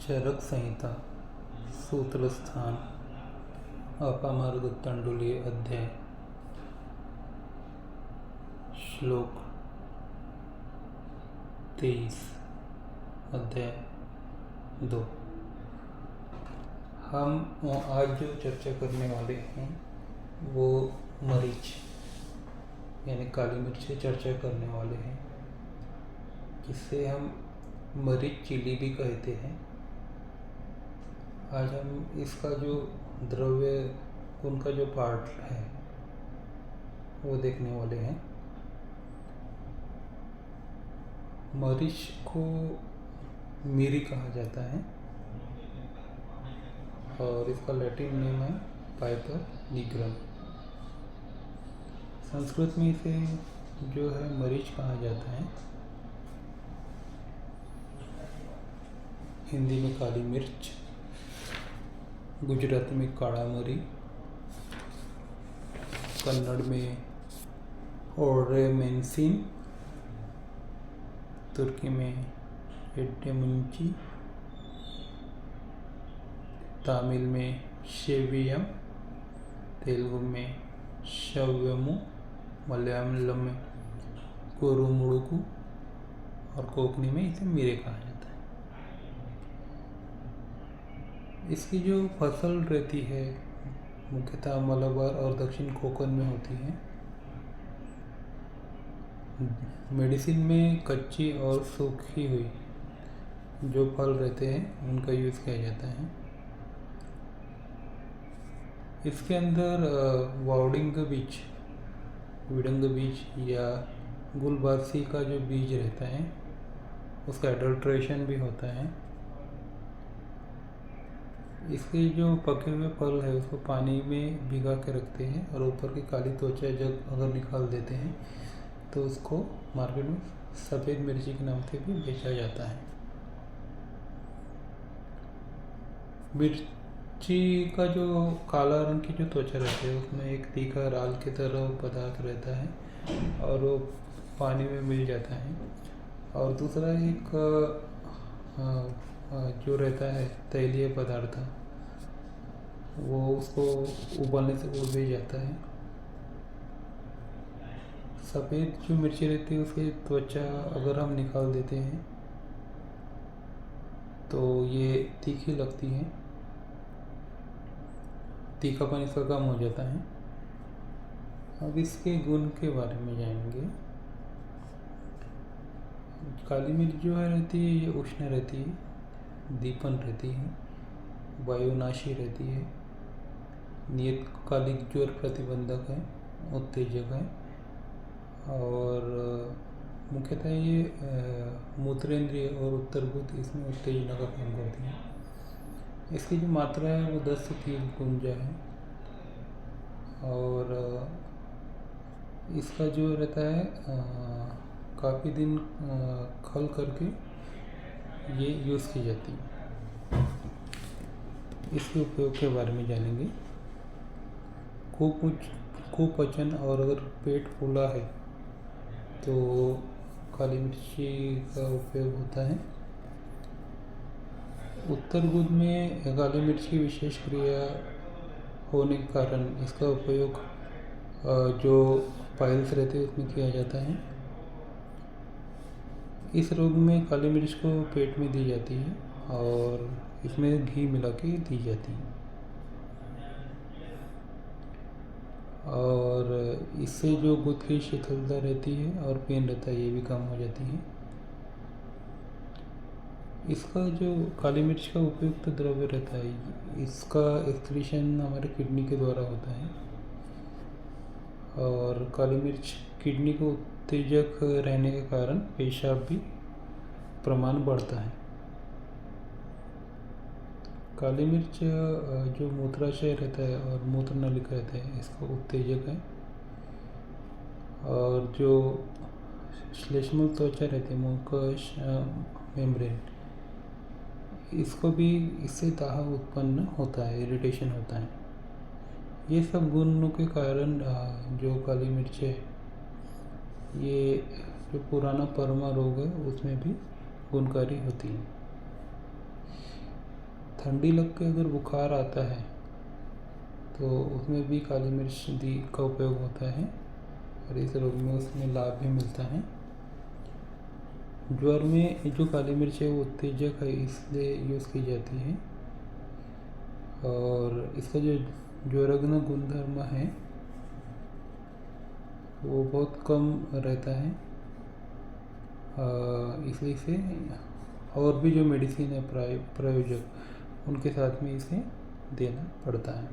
चरक संहिता सूत्र स्थान अपामार्ग तंडुलीय अध्याय श्लोक 23 अध्याय 2। हम आज जो चर्चा करने वाले हैं वो मरीच यानी काली मिर्च से चर्चा करने वाले हैं, जिससे हम मरीच चिली भी कहते हैं। आज हम इसका जो द्रव्य उनका जो पार्ट है वो देखने वाले हैं। मरीच को मिरी कहा जाता है और इसका लैटिन नेम है पाइपर निग्रम। संस्कृत में इसे जो है मरीच कहा जाता है, हिंदी में काली मिर्च, गुजराती में काड़ा मरी, कन्नड़ में ओरेमेंसिन, तुर्की में एड्डेमुंची, तमिल में शेवियम, तेलुगु में शव्यमु, मलयालम में कुरुमुड़ुकु और कोंकणी में इसे मिरे कहा जाता है। इसकी जो फसल रहती है मुख्यतः मलबार और दक्षिण कोंकण में होती है। मेडिसिन में कच्ची और सूखी हुई जो फल रहते हैं उनका यूज़ किया जाता है। इसके अंदर विडंग बीज या गुलबासी का जो बीज रहता है उसका एडल्ट्रेशन भी होता है। इसके जो पके हुए फल है उसको पानी में भिगा के रखते हैं और ऊपर की काली त्वचा जब अगर निकाल देते हैं तो उसको मार्केट में सफ़ेद मिर्ची के नाम से भी बेचा जाता है। मिर्ची का जो काला रंग की जो त्वचा रहती है उसमें एक तीखा राल की तरह पदार्थ रहता है और वो पानी में मिल जाता है। और दूसरा एक जो रहता है तैलीय पदार्थ वो उसको उबालने से उड़ भी जाता है। सफ़ेद जो मिर्ची रहती है उसकी त्वचा अगर हम निकाल देते हैं तो ये तीखी लगती है, तीखापन इसका कम हो जाता है। अब इसके गुण के बारे में जानेंगे। काली मिर्च जो है रहती है ये उष्ण रहती है, दीपन रहती है, वायुनाशी रहती है, नियतकालिक ज्वर प्रतिबंधक है, उत्तेजक है और मुख्यतः ये मूत्रेंद्रिय और उत्तरभूत इसमें उत्तेजना का काम करती है। इसकी जो मात्रा है वो 10 से 3 गुंजा है और इसका जो रहता है काफ़ी दिन खल करके ये यूज़ की जाती है। इसके उपयोग के बारे में जानेंगे। कुपोषण और अगर पेट फूला है तो काली मिर्ची का उपयोग होता है। उत्तर गुद में काली मिर्च की विशेष क्रिया होने के कारण इसका उपयोग जो पाइल्स रहते हैं उसमें किया जाता है। इस रोग में काली मिर्च को पेट में दी जाती है और इसमें घी मिला के दी जाती है और इससे जो गुद की शीतलता रहती है और पेन रहता है ये भी कम हो जाती है। इसका जो काली मिर्च का उपयुक्त द्रव्य रहता है इसका एक्सक्रीशन हमारे किडनी के द्वारा होता है और काली मिर्च किडनी को उत्तेजक रहने के कारण पेशाब भी प्रमाण बढ़ता है। काली मिर्च जो मूत्राशय रहता है और मूत्र नलिका रहता है इसका उत्तेजक है और जो श्लेष्मल त्वचा रहती है मुकस मेम्ब्रेन इसको भी इससे दाह उत्पन्न होता है, इरिटेशन होता है। ये सब गुणों के कारण जो काली मिर्च है ये जो पुराना परमा रोग है उसमें भी गुणकारी होती है। ठंडी लग के अगर बुखार आता है तो उसमें भी काली मिर्च दी का उपयोग होता है और इस रोग में उसमें लाभ भी मिलता है। ज्वर में जो काली मिर्च है वो उत्तेजक है, इसलिए यूज़ की जाती है और इसका जो ज्वरग्न गुणधर्म है वो बहुत कम रहता है, इसलिए इसे और भी जो मेडिसिन है प्रायोजक उनके साथ में इसे देना पड़ता है।